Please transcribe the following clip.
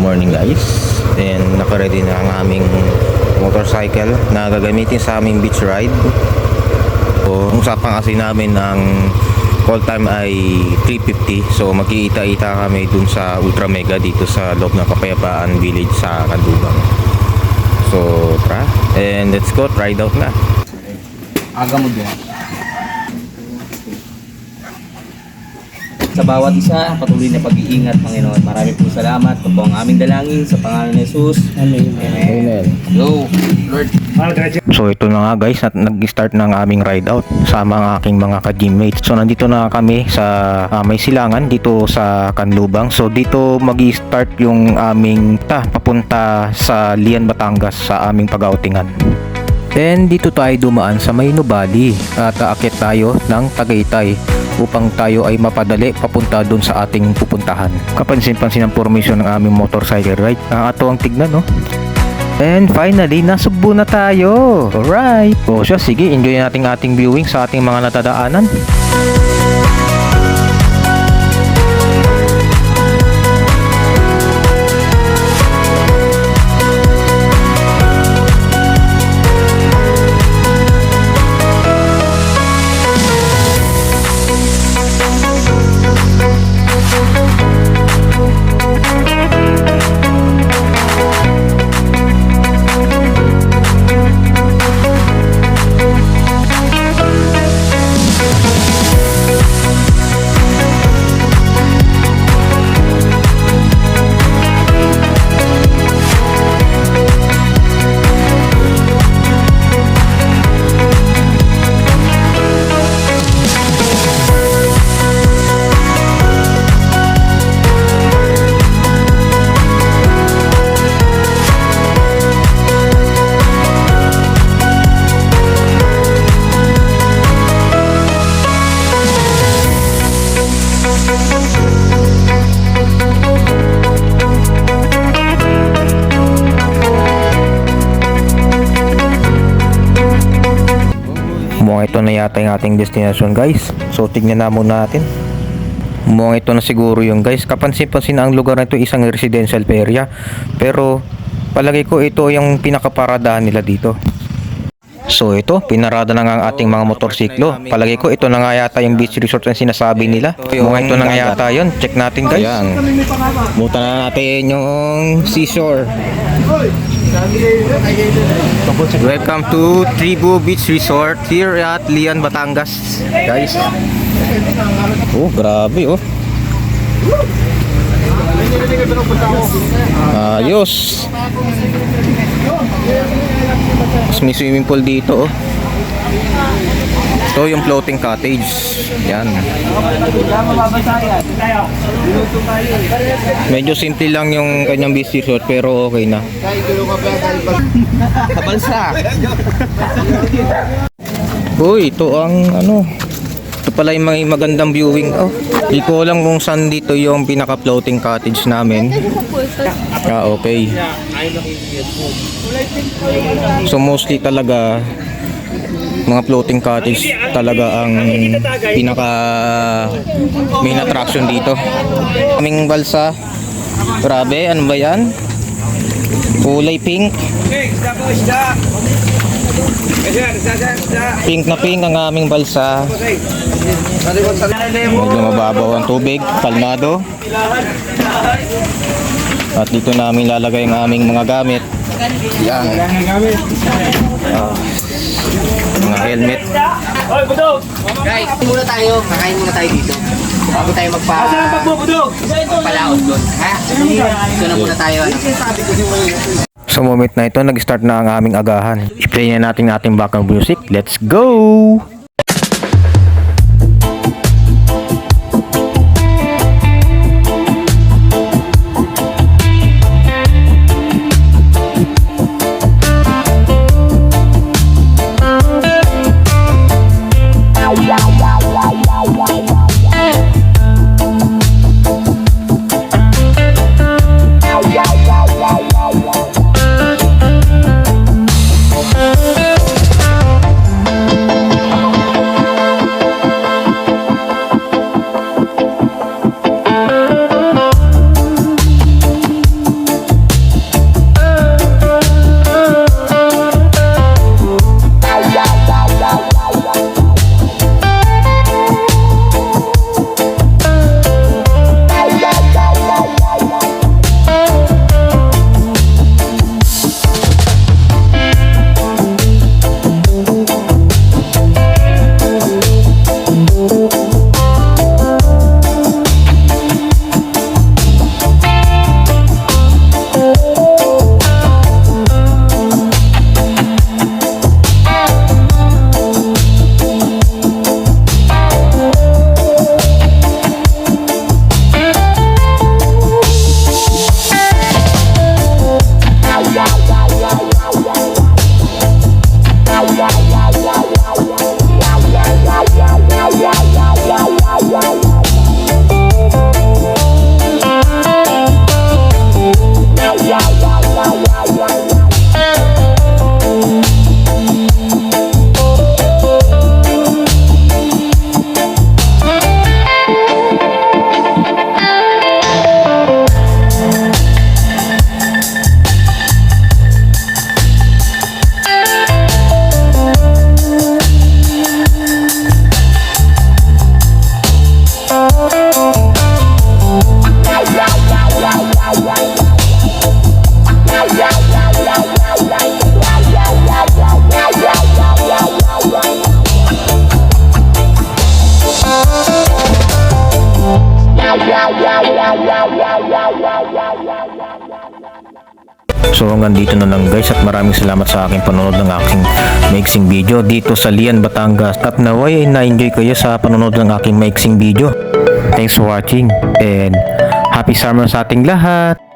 morning guys. And naka-ready na ang aming motorcycle na gagamitin sa aming beach ride. So, ang usapan kasi namin ng call time ay 3:50. So magkikita-ita kami dun sa Ultra Mega dito sa loob ng Kapayapaan Village sa Canlubang. So tara, and let's go, ride out na. Aga mo din. Sa bawat isa, patuloy na pag-iingat, Panginoon. Marami pong salamat. Ito po ang aming dalangin sa pangalan ni Jesus. Amen. Amen. Go, Lord. So ito na nga guys, nag-start na ang aming ride out sama ang aking mga ka-gymmates. So nandito na kami sa may silangan dito sa Canlubang. So dito magi-start yung aming papunta sa Lian, Batangas sa aming pag-outingan. Then dito tayo dumaan sa may Nubali at aakyat tayo ng Tagaytay upang tayo ay mapadali papunta dun sa ating pupuntahan. Kapansin-pansin ang formation ng aming motorcycle ride. Ato ang tignan, no? And finally, nasugbo na tayo. Alright. O siya, sige, enjoy natin ating viewing sa ating mga natadaanan. Mukhang ito na yata yung ating destination guys. So tignan na muna natin. Mukhang ito na siguro yung guys. Kapansin-pansin ang lugar na ito isang residential area. Pero palagi ko ito yung pinakaparadahan nila dito. So ito, pinarada na nga ang ating mga motorsiklo. Palagi ko ito na nga yata yung beach resort na sinasabi nila. Mukhang ito na nga yata yun. Check natin guys. Ayan. Buta na natin yung seashore. Welcome to Tribu Beach Resort here at Lian, Batangas guys. Oh, grabe oh. Ayos. Mas may swimming pool dito oh. Ito yung floating cottage. Yan. Medyo simple lang yung kanyang beach resort pero okay na. Kabalsa. Uy, ito ang ano. Ito pala yung mga magandang viewing. Oh, di ko alam kung saan dito yung pinaka floating cottage namin. Okay. So mostly talaga mga floating cottage talaga ang pinaka main attraction dito. Aming balsa. Grabe, ano ba yan? Kulay pink. Pink na pink ang aming balsa. Medyo mababaw ang tubig, kalmado. At dito namin lalagay ang aming mga gamit. Yan. Mga helmet. Guys, muna tayo. Kakain muna tayo dito. Bago tayo magpalaot doon. Ha? Ito na muna tayo. Sa moment na ito, nag-start na ang aming agahan. I-play na natin ating background music. Let's go! So hanggang dito na lang guys, at maraming salamat sa aking panonood ng aking mixing video dito sa Lian, Batangas. At naway ay na-enjoy kayo sa panonood ng aking mixing video. Thanks for watching and happy summer sa ating lahat!